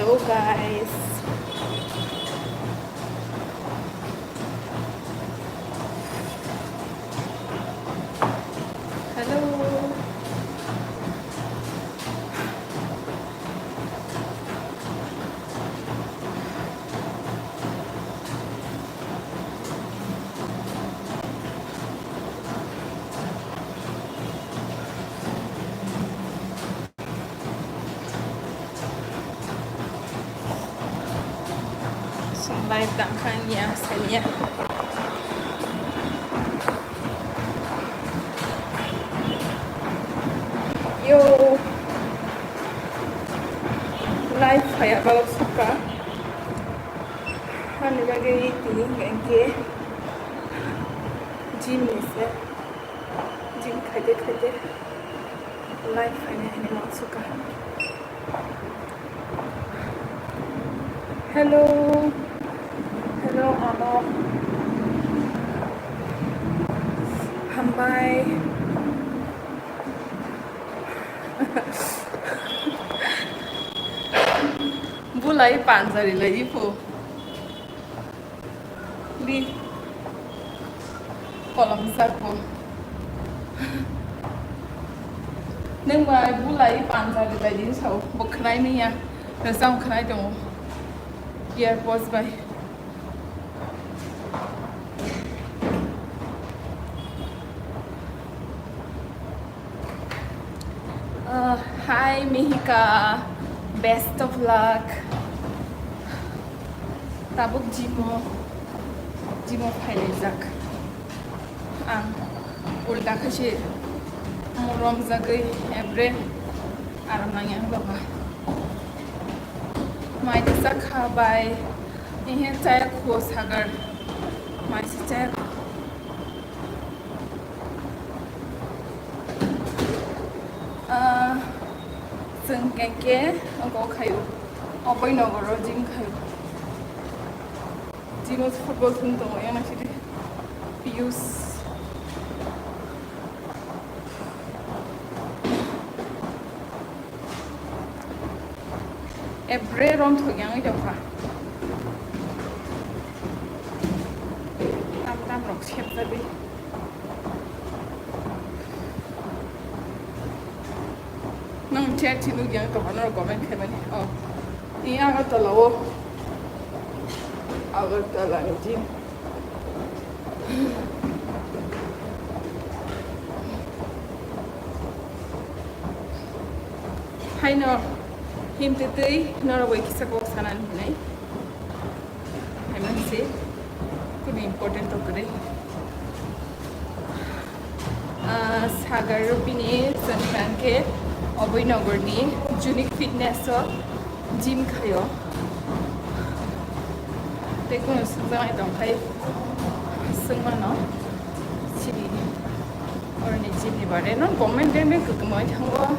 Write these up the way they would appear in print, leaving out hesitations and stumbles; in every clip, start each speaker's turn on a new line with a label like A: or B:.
A: Hello guys. Hello. Live dangkanya saya. Yo, live saya bawa suka. Anu lagi tinggi ke gym ni se, gym khade live ini mau suka. Hello. Hello, Amo. Hambai. Bulai panjari lagi po. Di kolam sapo. Neng mai bulai panjari lagi so bukrai ni ya. Rasam krai dong. Here was by. Hi Mihika, best of luck. Tabuk jimo phailejak. Ang ulta khashi murom zagai ebre aram nang baba. Mai sak khabai ihen chai kho sagar. Mai si chai Seng kengke angko kayu, apa ini nogoro gym kayu. Gym football tuntung yang nasi di Pius. Every round tu yang itu apa? Tam rok siap tadi. Nang chat chinu yang kapan comment kemana? Oh, ini Agartala oh, Agartala ni gym. Hai no, him tetei nora boy kisah kau sanan ni. Hai masih, kuno important tu kere. Sagar rupini senang ke. Durjoynagar ni unique fitness gym kayo. Tekun sebenarnya dong kai semua no sini orang ni gym ni baru non comment dia me kekemai thangwa.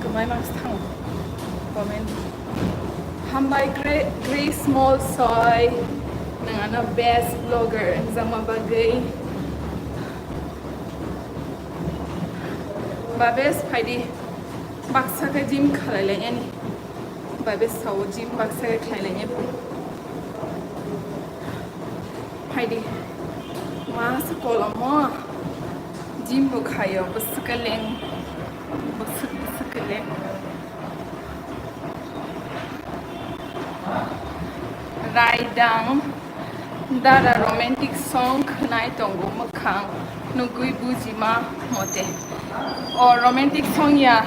A: Kemai mas thang comment. Hambai grey small soy dengan best blogger sama bagai. Babes phaidi baksa ka gym khalai ni babes sawo gym baksa ka khalai ni phaidi mas kolamo gym bu khayo buskaleng raidang dara romantic song khnai tongo makhang nugui bujima mote or romantic song ya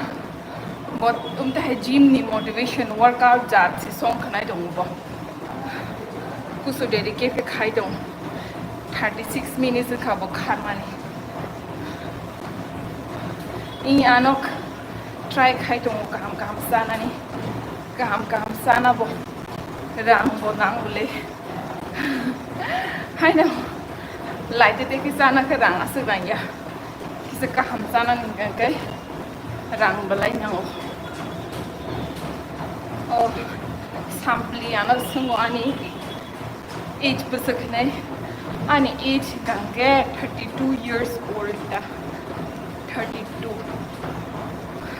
A: but hai gym ni motivation workout jat si song khnai tongo bo kuso dedicate ke khai dong 36 minutes ka bo kharmani in anok try khai tongo kam sana ni kam sana bo rang bo nang bole hai no lại thì cái sana cái răng asal bang ya, kita kaham sana nengkan cái răng belai nhau, oh sampli anak semua ni age besar ni, ani age kan ke 32 years old dah, 32,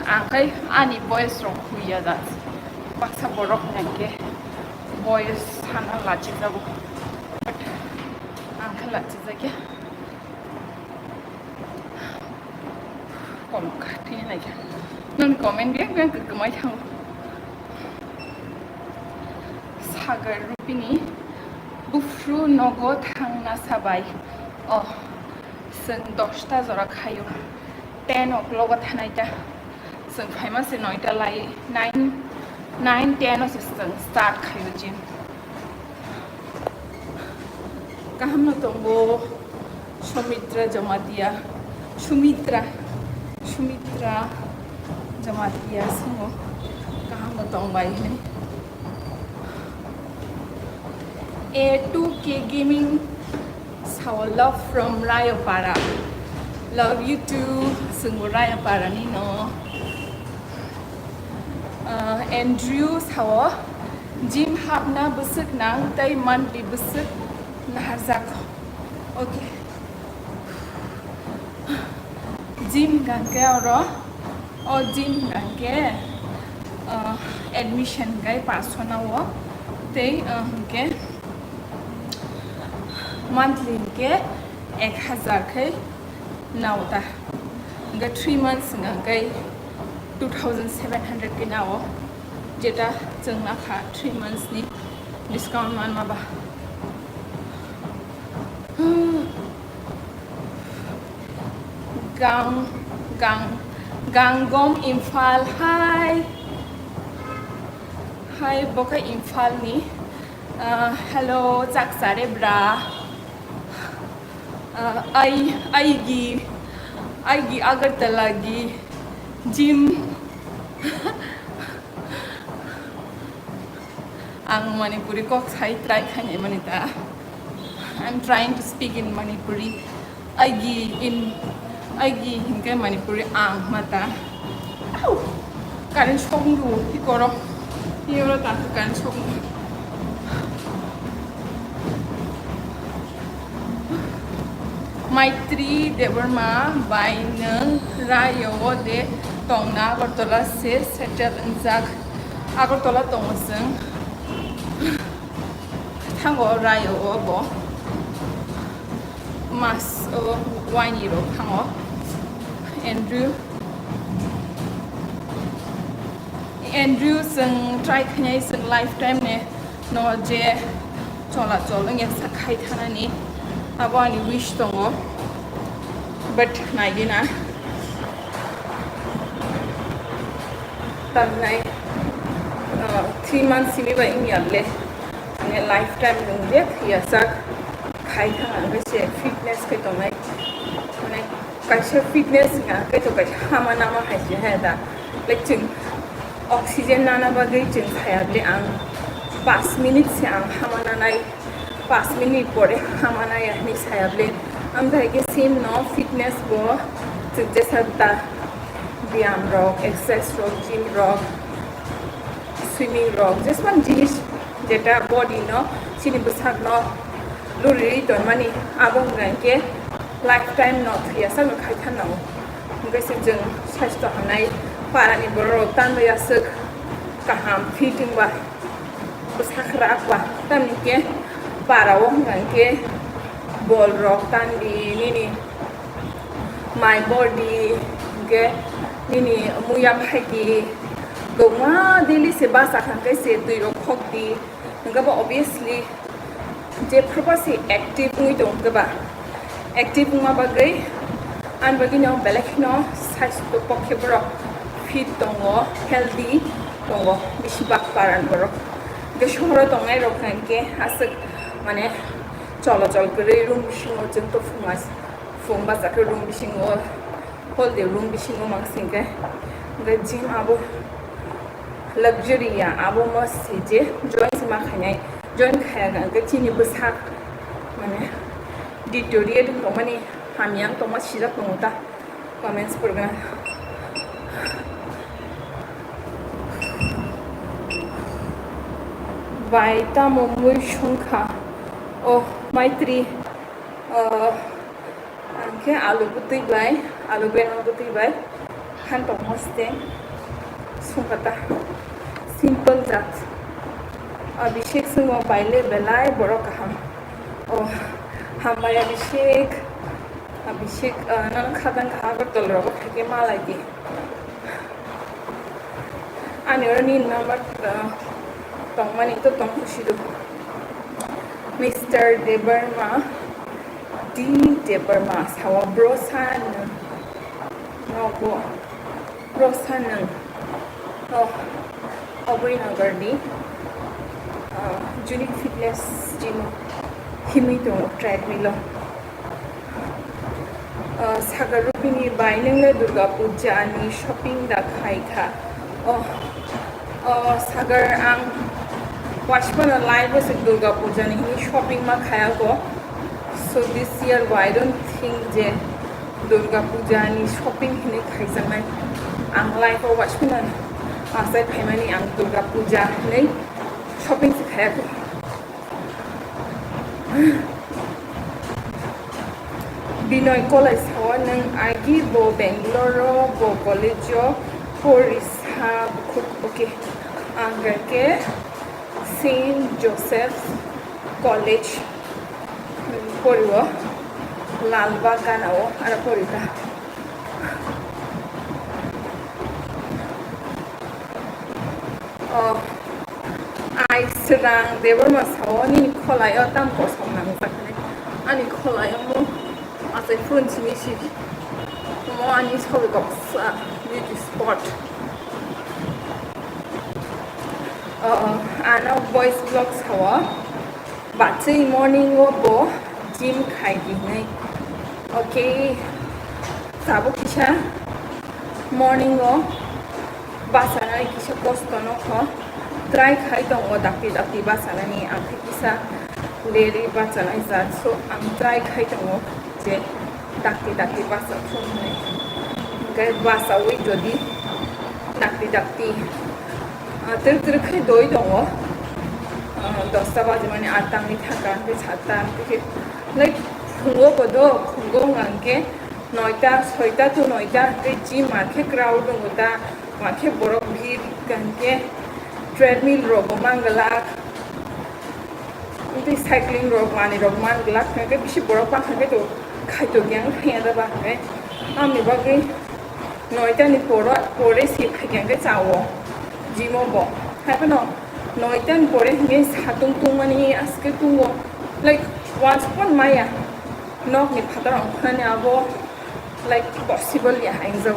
A: Angsai ani boys rok huya dat. Paksa borok nangke boys hana lachi jabu. But angka lachi jake. Komka tiya lagi. Nun komen dia kan kekemai thang. Sagar rupini bufru nogo thang na sabai. Oh, seng 10টা জরা খাইও 10 o'clock থানাইটা seng phaimasi 9টা লাই 9 10 os seng start খাইও gym kahamno tongo Sumitra Jamatia singo kahamno tongbai ni A2K Gaming our love from Rayapara. Love you too. Sungguh Rayapara ni no. Andrew sawo gym hapna busuk nang tay monthly busuk nahazak. Okay. Gym gangke oro. Gym gangke admission gai pasona wo. Tay ke monthly ke 1000 kai nauta ga 3 months nga kai 2700 ke nawo jeta chungna kha 3 months ni discount man ma ba gangom Imphal hi boka Imphal ni hello chaksare bra aigi Agartala gi gym ang Manipuri ko sai try khane manita I'm trying to speak in Manipuri aigi hinga Manipuri ang mata karin chongdu ikoro yoro ta karin chongdu Maitri Debbarma by Nung Rayo de Tongna Agartala se settle in Zag Agartala Tongsung Tango Rayo Obo Mas 1 euro Tango Andrew sung try kanya sung lifetime ne no je chola nge sakai thana ni abani wish tongo but naigina tamnai 3 months simi ba inyalle ane lifetime nungde ya sak khai thang ga se fitness ke tomai ane kaise fitness nga ke to ka hamana ma haise ha da like chung oxygen nana ba gai chung khayable ang 5 minutes se ang hamana nai 5 minute pore hamana ya ni sayable amda ke same no fitness bo jesa ta biam rock exercise rock gym rock swimming rock just one jinis jeta body no chini busak no luri to mani abong ranke lifetime not ya sa no khai than no ngase jeng swasto hanai parani boro tan ya sek kaham fitting ba busak rak ba tan ke para wong ke ball rock tan di nini my body ke nini muya phaki goma daily se basa khan ke se tui ro khok di nga ba obviously je propasi active nui to nga ba active ma ba gai an ba gino belek no size to pokhe bro fit tongo healthy tongo bishi bak paran bro ge shoro tongai ro khan ke asak মানে চলাচল করে room বিশিংও जों তো ফুংবা জাকে room বিশিংও হলদে room বিশিংও মাংসিংকে গে gym আবো লাক্সারিয়া আবো মস্তি যে জয়েন সিমা খাইনাই জয়েন খায়াगा গে চিনি বসাক মানে ডিটোরিয়েট তো মানে হামিয়াং তো मा সিজা তোমতা কমেন্টস পড়গা বাইতা মমুই সংখ্যা ও মাইত্রি আঙ্কে আলু পুতুই বাই আলু বেন পুতুই বাই khan tong hoste sungkata simple that abhishek sungo baile belai borok ham oh hambai abhishek nan khadan khagar tolro theke malai di ani number tong mani to tong kushidu Mr. Debbarma D. Debbarma sawa brosan no go brosan no Durjoynagar ni unique fitness gym himito treadmill sagarupini bainengla Durga Puja ni shopping da khaika sagar ang Washpana live was Durga Puja ni shopping ma khaya ko so this year I don't think je Durga Puja ni shopping hine khaisa mai ang live ko Washpana Angsai phaimani ang Durga Puja nei shopping se khaya ko Binoy college ho nang agi bo Bangalore bo college porisa okay anger ke Saint Joseph's College poribo lalbag kanao ara porita I serang Debbarma sawani kholayo tam ko somnang sakne ani kholayo mo asai front chimishi mo ani sobe ko beauty spot ana voice blogs hawa bache morning wo bo gym khai di nai okay sabo kisha morning wo basana kisha kosto no kho try khai dong wo dakti basana ni ang kisa leri basana izat so ang try khai dong wo je dakti basa phun nai gai basa wi jodi dakti तिर खाई दई दङ 10টা বাজে মানে 8টা আমি থাকা আমি 7টা থেকে লাইক ফুঙ্গো কদো ফুঙ্গো গানকে 9টা 6টা to 9টা তে জি মার্কে ক্রাউড দङতা মার্কে বড় ভিড় গানকে ট্রেডমিল রোগ মাঙ্গলাক উনি সাইক্লিং রোগ মানে রোগ মাঙ্গলাক থেকে বেশি বড় পাখাকে তো খাইতো গ্যাং খেয়া দাবা হয় আমি বাকি 9টা নি পরে সি খাইগ্যাংকে চাও Jimobo, happen on Noitan Pore means Hatung Tumani ask to like once upon Maya knock me pattern on Hanabo like possible Angsai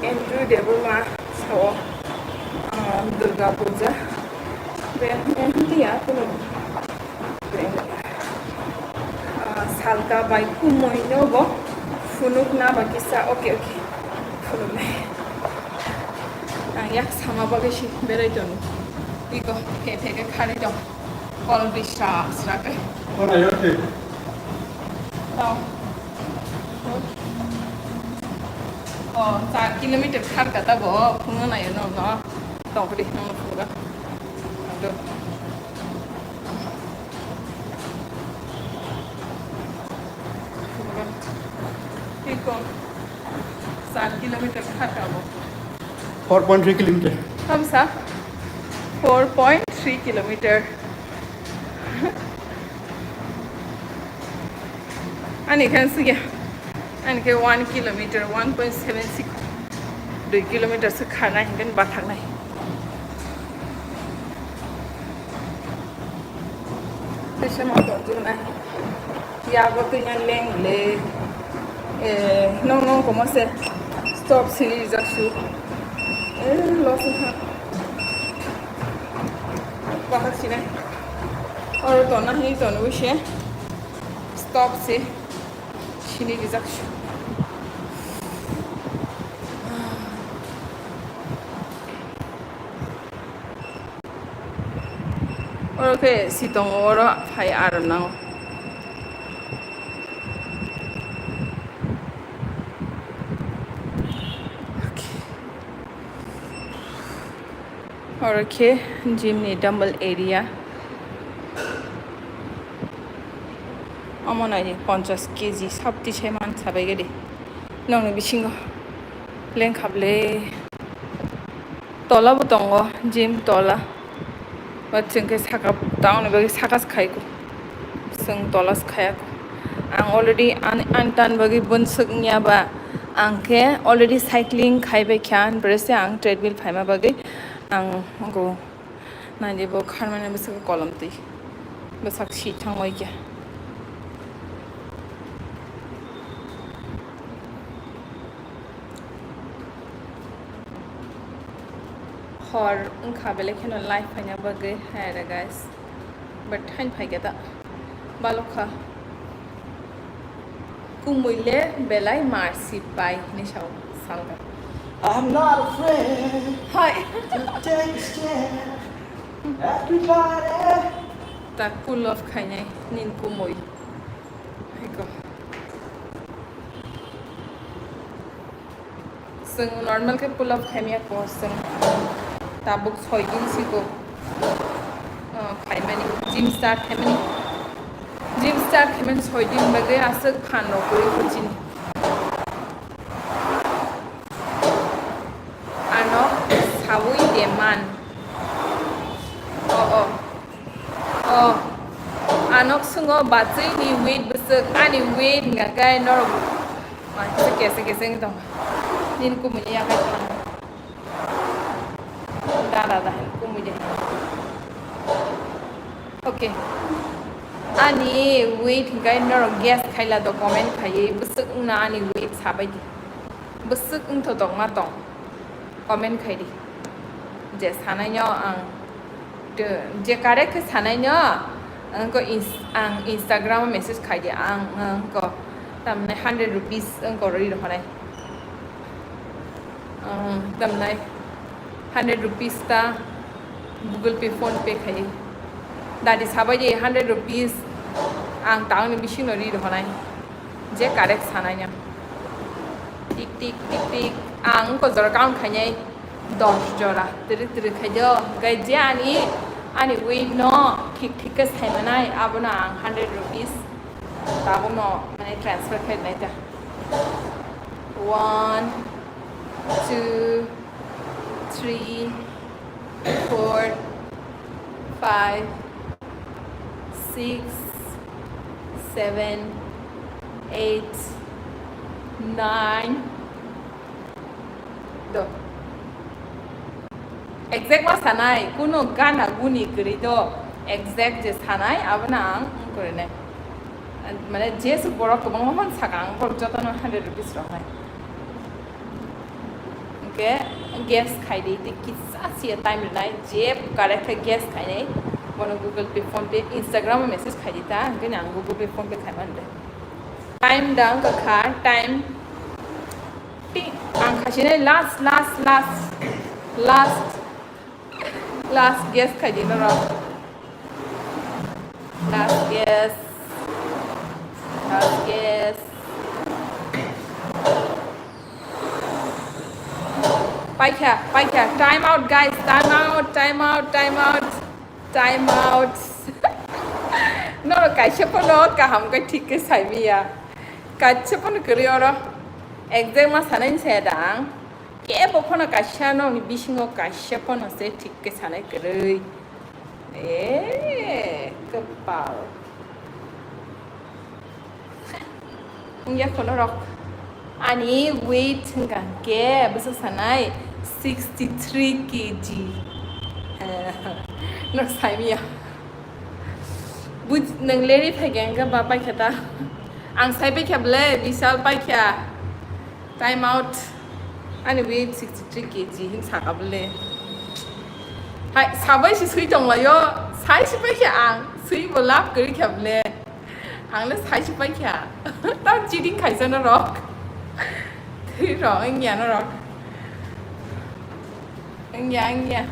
A: Andrew Debbarma so Durga Puja Salka by Kumoinobo Funuk na Bakisa okay Funuk yak sama bageshi bereton iko kepeke khari dong kol bisha srake ora yote tao 4 kilometer khar kata bo phunga na no no tong pudi no phunga ado iko 4 kilometer khar ka bo
B: 4.3 kilometer.
A: Thumbs up. 4.3 kilometer. And you can see, and 1 kilometer, 1.76 kilometers. Khana hingan bathang nahi. This amount of juna. Ya gotu yan leng le. No, como se stop series ashu. Lost in her. Bahar sine. Or don't know he's on wish. Stop say. She needs action. Okay, sitong ora hai aram now. Okay, gym ni dumbbell area. Amon ai 50 kg sabti cheman sabai gedi. nong bisingo leng khable tola butongo gym tola but chengke saka down bagi sakas khai ko seng tolas khaya ko ang already antan bagi bun sugnya ba angke already cycling khaibe khan brese ang treadmill phaima bagi ang go nani bo kharmane besak kolom ti besak si thangoi ke hor ungkha bele kheno life phaina bagi haira guys but hain phaigeta balokha kumuile belai marsi pai ni shau salga
B: I'm not afraid
A: hi
B: to take a stand. Everybody.
A: ta pull off khainai nin kumui haiko sung normal ke pull off khaimia ko sung tabuk 6 din siko phaimani gym start phaimani gym start phaimani 6 din bagai asak khan ro kori kujin ano sawui deman anok sungo batsai ni weight besak ani weight ngagai nor ma seke seng dong nin ku munya kai thang da ku munya okay ani weight gai nor gas khaila do comment khai besak na ani weight sabai di besak ung tho dong ma tong comment khai di je sanai nyo ang je kare ke sanai nyo ang ko ang Instagram message khai di ang ko tamne 100 rupees ang ko ri ro nai tamne 100 rupees ta Google Pay Phone Pay khai that is sabai je 100 rupees ang tang ni bising ri ro nai je kare sanai nyo tik ang ko jor account khai nai 10 jora tiri khai jo gai je ani weight no ठीक के साइमनाय abona 100 rupees tabono mane transfer khai nai ta 1 2 3 4 5 6 7 8 9 do exact ma sanai kuno gana guni kri do exact je sanai abna ang kore ne mane je su borok ko bangman sakang bor jotono 100 rupees ro hai okay gas khai dei te kisa sia time nai je correct gas khai nei bono Google Pay Phone Pay Instagram message khai dita ngin ang Google Pay Phone Pay khai man de time dang ka kha time ti ang khashine last guess khai dina ro last guess Paikya time out guys time out no kai chepono ka ham ka thik ke sai bia ka chepono kri oro exam ma sanin se dang ke bokono ka shano ni bisingo ka chepono se thik ke sanai kri kepal ya kono rok ani weight ngan ke beso sanai 63 kg nok sai mia buj nang leri phageng ga ba pai khata angsai pe khable bisal pai kha time out ani weight 63 kg hin sakable hai sabai si sui tong la yo sai si pai kha ang sui bolap kri khable ang le sai si pai kha ta chi ding khai sa na rok thi ro anh nhà nó rok anh nhà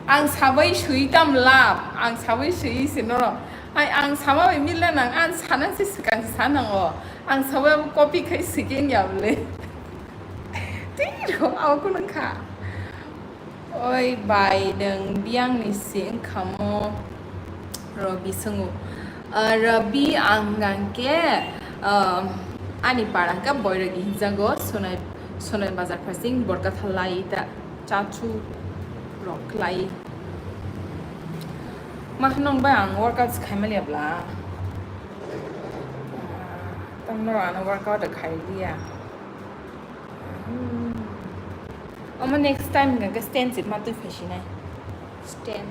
A: ang sabai sui tam lap ang sabai sui sin ro ai ang sabai mi le nang an sanan si kan sanang o ang sabai copy khai sikin ya le ti ro au ko nang kha oi bai deng biang ni sing khamo robi sungu rabi ang gang ke ani para ka boiragi hinjango sonai bazar phasing borka thalai ta chachu rok lai ma nong ba ang workouts khaimali abla tamno ana workout khai dia Oma next time ga stand sit ma tu fashion stand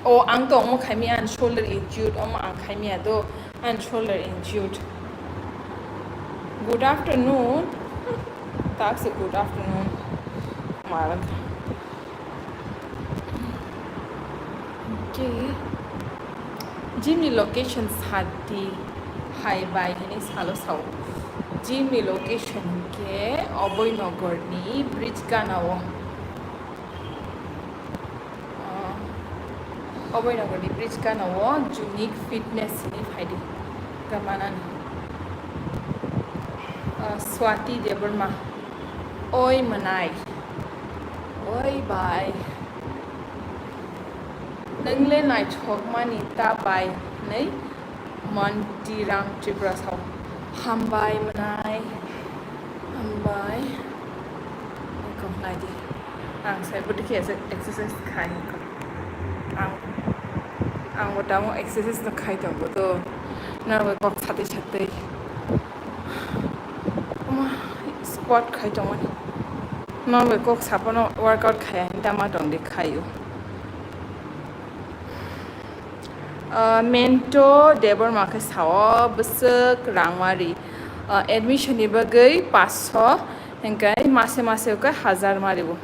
A: oh ang to mo khaimi an shoulder injured oma ang khaimi ado and shoulder injured good afternoon that's a good afternoon maran okay gym location hati hi bye ni salo sau gym location ke Durjoynagar ni bridge kanawo Durjoynagar ni bridge kanawo unique fitness ni phaidi kamanan Swati Debbarma oi manai oi bye nangle nai chok mani ta bai nei Montirang Tiprasa hambai manai hambai ko nai di Angsai but ke exercise khai ko ang wata mo exercise na khai to to na wa ko chate squat khai to mo na wa ko sapano workout khai ta ma dong de khai Mento Debbarma ke sawo besek rangwari admission ni bagai 500 engkai mase ka 1000 maribo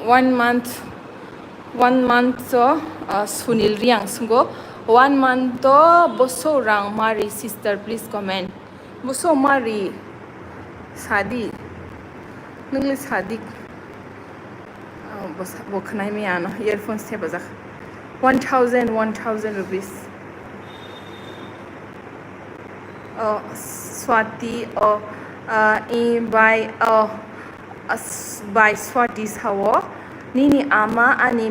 A: 1 month so sunil riang sungo 1 month to boso rang mari sister please comment boso mari sadi nungli sadi bos bokhnai me ano earphones the bazak 1000 rupees Swati by Swati sawo nini ama ani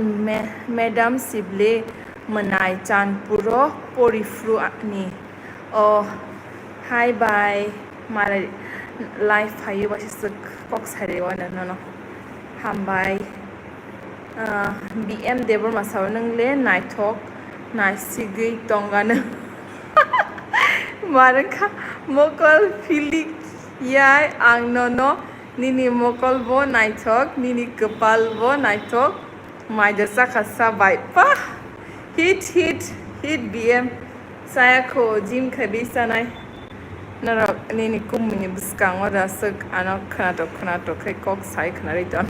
A: madam sible manai chanpuro porifru ani hi bye mara life hayu basis kok sare wana no hambai BM Debbarma saw nangle naitok naisigi tongana maraka mokol filik yai ang no nini mokol bo naitok nini kapal bo naitok maidasa khasa bai pa hit BM saya ko gym khabi sanai nara nini kumni buskang wada suk anak khanato khai kok sai khanari ton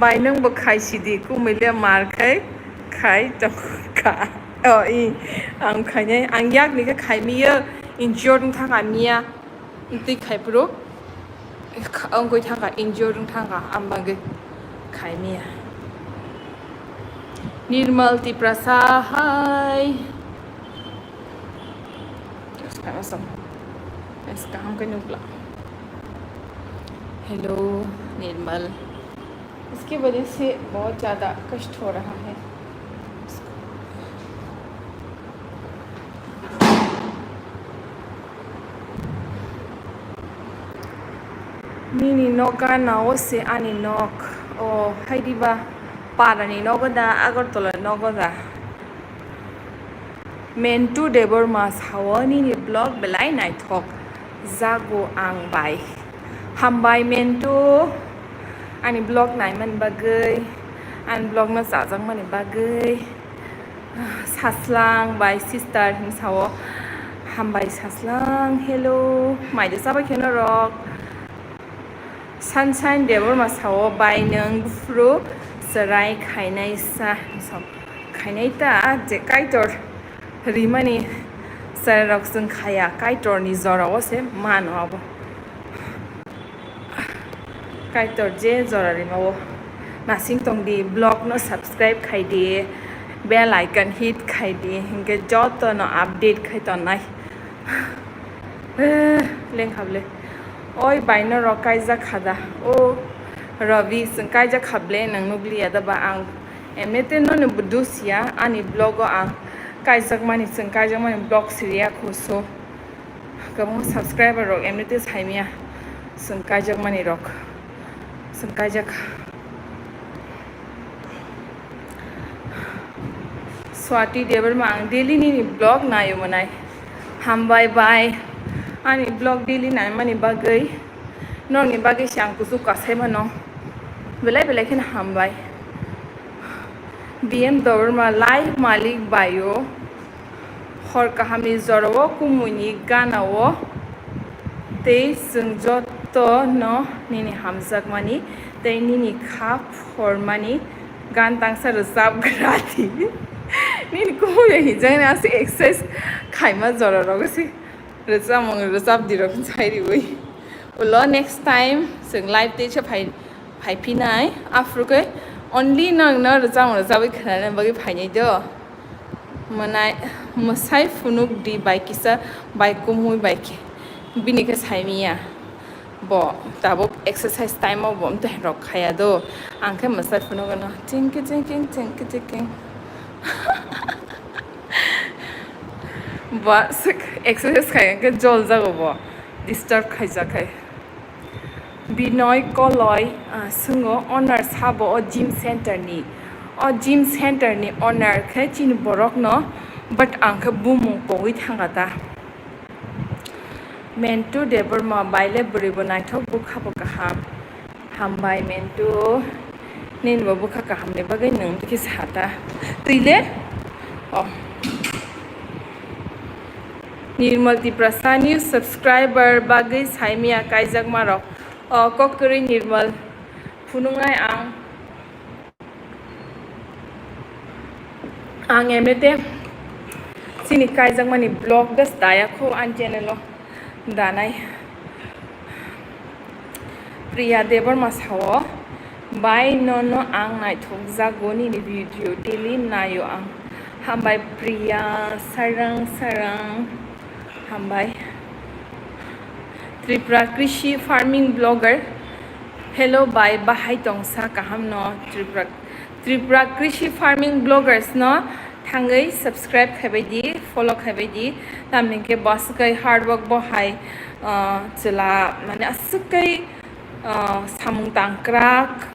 A: bai nang bo khai sidi ku mile mar khai to ka ang khai nei ang yak ni ka khai mi ye injured thang a mia ti khai pro ang goi thang ka injured thang ka ambage khai mi Nirmal Tiprasa hi इसका हम कहीं निकला hello निर्मल इसकी वजह से बहुत ज़्यादा कष्ट हो रहा है Nini noka nawo se ani nok o haidiba parani nogoda Agartala nogoda Mento Debbarma hawani ni blog belai nai thok zago ang bai hambai mento ani blog nai man bagai an blog na sajang mani bagai saslang bai sister hin sawo hambai saslang hello mai de sabai khena rok sunshine Debbarma sawo bai nang bufru sarai khainai sa sam khainai ta je kaitor rimani sarok sung khaya kaitor ni zora ose mano abo kaitor je zora rimawo nasing tong di blog no subscribe khai di bell icon hit khai di hinge joto no update khai ton nai leng khable oi baina ro kaija khada o ravi sung kaija khable nang nugli ada ba ang emete no ne budusia ani blogo ang kaijak mani blog seria khuso kabang subscriber rok emnite saimia sung kaijak mani rok sung kaijak Swati Debbarma ang daily ni blog na yo manai hambai bai ani blog daily na mani bagai no ni bagai siang kusu kasai mano belai kin hambai BM Debbarma live malik bayo hor kahamni zorowo kumuni ganawo tei sung joto no nini hamjak mani tei nini khap hormani gan tangsa rosab grati nini kumu hijang na si exercise khaima zoro rogasi rosab dirok chairi ui ulo next time sung live te cha phai pinai afruke only nang na rosab khana bagi phainai do manai musai funuk di baikisa baikumui baiki bini ke saimia bo tabo exercise time of bom te rok khaya do angke musai funuk no ching ba exercise khaya ke jol jago bo disturb khaija khai binoy koloi sungo honor sabo o gym center ni honor khe chin borok no but angke bumu poi thangata mentu Debbarma baile buribo naithok bukha kaham hambai mentu nin bo bukha kaham ne bagai nung ki sata tuile oh Nirmal Tiprasa new subscriber bagai saimia kaijak marok kokori Nirmal phunungai ang emete sini kaijak mani blog das daya ko an channel danai Priya Debbarma sawo bai no ang nai thok jagoni ni video daily nayo ang hambai Priya sarang hambai Tripura krishi farming blogger hello bye bahai tongsa kaham no Tripura krishi farming bloggers no thangai subscribe khabai di follow khabai di tamne ke boss kai hard work bo hai chila mane asukai samung tangkrak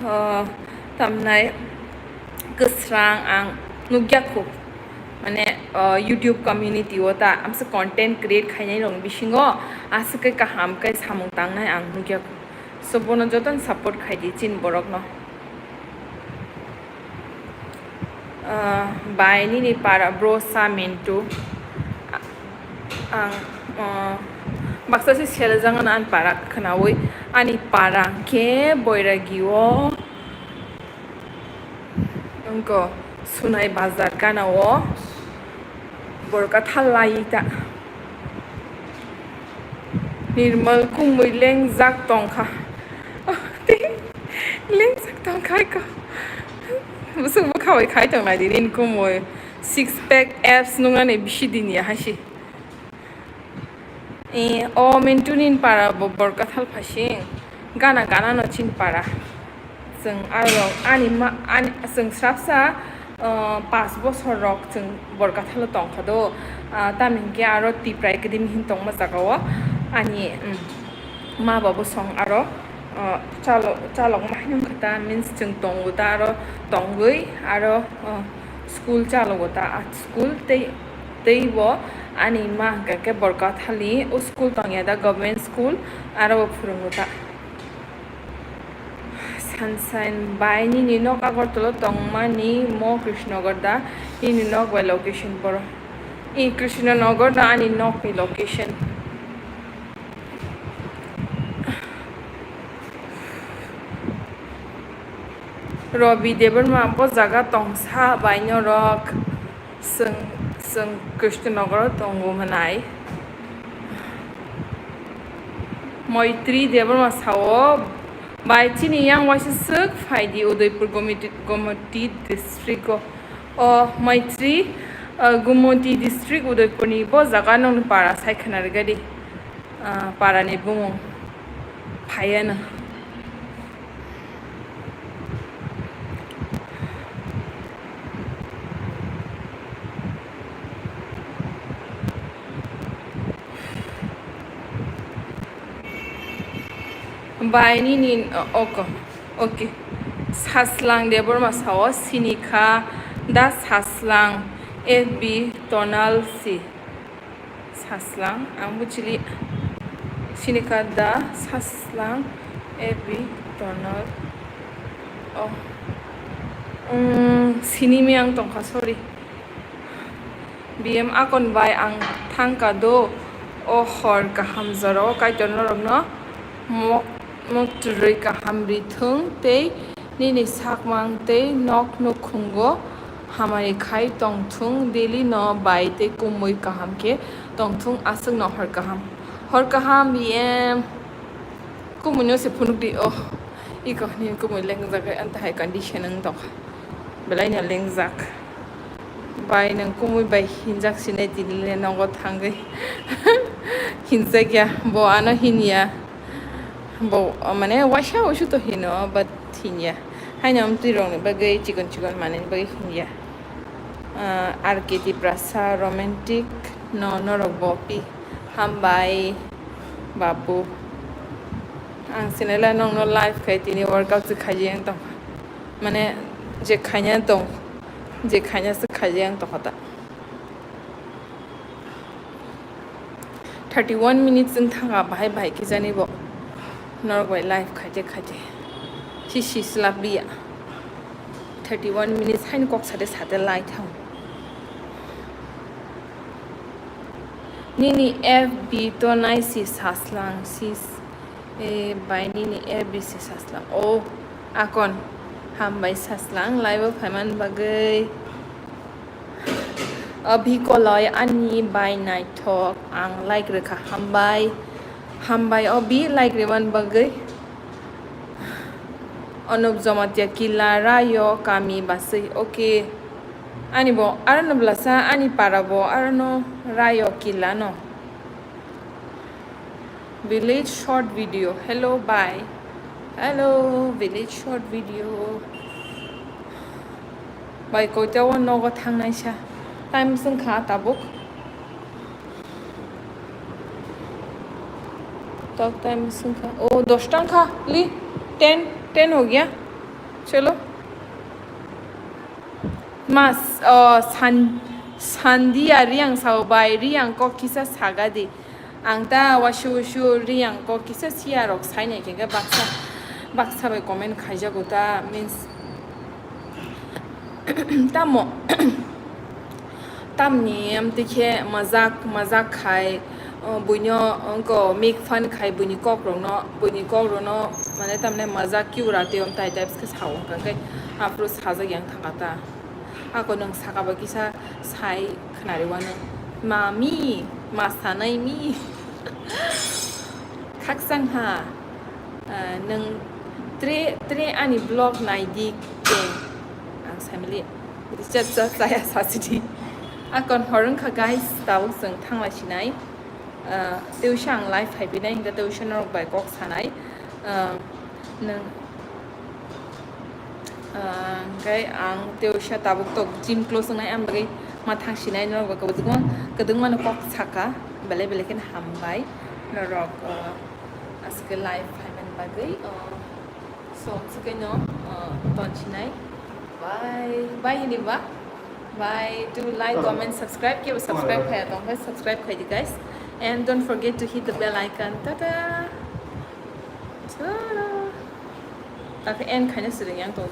A: tamnai kusrang ang nugyakhu mane YouTube community ota amsa content create khainai rong bisingo asukai kaham kai samung tangnai ang nugyakhu so bono joton support khaidi chin borok no by ni para bro sa mentu ang baksa si sel jangan an para khnawoi ani para ke boiragiwo unko sunai bazar kanawo borka thalai ta nirmal kumui leng jak tongkha leng jak tongkha ka busuk bukhawai khai tong lai din kumui six pack abs nunga ne bishi din ya hashi o mentunin para borka thal phasing gana no chin para sung aro ani sung srapsa 5 বছর rock जों বরকাথালো তংখাদো তামিনকে আরো টিপ্রাই কদিম হিন তংমা জাগাও আনি মা বাবু song আরো চালক মাহিনম খাতা মিন্স जों তংগুতা আরো তংগৈ আরো স্কুল চালগতা স্কুল তৈব আনি মা গাকে বরকাথালি ও স্কুল তংয়াদা গভর্নমেন্ট স্কুল আরো ফুরুঙ্গুতা Sunshine by ni nok Agartala tongma ni mo Christinagar da ni nok by location boro Christinagar da ani nok ni location Robi Debbarma bo jaga tongsa by no rock sung Christinagar tongu manai Moitri Debbarma sawo by chini yang was suk faidi Udaipur Gomoti district o Maitri Gomoti district Udaipur ni bo jaga nong para sai khanar gadi para ni bumung phayana By Nini okay. Saslang Debbarma Sao Sinika da Saslang FB Tonal C Saslang Ambuchili Sinika da Saslang FB Tonal oh Sinimi ang tongka sorry BM akon by ang tangka do o hor kaham zaro kai tonor no mok trui kaham rithung te nini sakmang te nok no khungo hamari khai tongthung daily no by te kumui kaham ke tongthung asung no hor kaham BM kumunyo se phunuk di oh iko ni kumui lengzak anta hai condition ang tong belai nya lengzak by nang kumui by hinjak sinai dilile nongo thangai hinjak ya bo ana hinya bo mane washa washu to hino but hinya hainam tirong bagai chicken manen bagai hinya arke Tiprasa romantic no bopi hambai babu ang sinela nong no life khai tini workout se khajen to mane je khanya to je khanya se khajen to hata 31 minutes jing thanga bhai ki jani bo norway life khaje shi slabia 31 minutes hain kok sate light hau nini fb to nai si saslang sis by nini fb si saslang oh akon ham by saslang live phaman bagai abhi ko loy ani by night talk ang like rekha ham by obi like rewan bagai Arundhauti Jamatia kilara yo kami basai okay ani bo arano blasa ani parabo arano rayo kilano village short video hello bye hello village short video by ko tawa no go thangnai sha time sung kha tabuk talk time sung kha oh 10 tang kha li 10 हो गया चलो mas sandia riang sao bai riang ko kisa saga de angta washu riang ko kisa sia rok sai nei ke baksa bai comment khaija gota means tamni am tikhe mazak khai buinyo ko make fun khai buini kok ro no mane tamne mazak ki urate om tai types ke saw kan kai apro saja yang thangata ako nang saka ba kisa sai khnari wan mami masanai mi khaksang ha nang tre ani blog nai di ke Angsai mili chat saya sasidi akon horung kha guys taw sung thangla sinai tuition life hai binai the tuition rok by kok sanai nang gai ang tuition tabuk tok gym close ngai am gai mathang sinai no ba kadung man kok saka bele ken hambai no rok aske life hai man ba gai so sukai no ton sinai bye ni ba bye do like comment subscribe give subscribe hai tong subscribe khai guys and don't forget to hit the bell icon ta-da ta-da ta end kind of sitting yang tong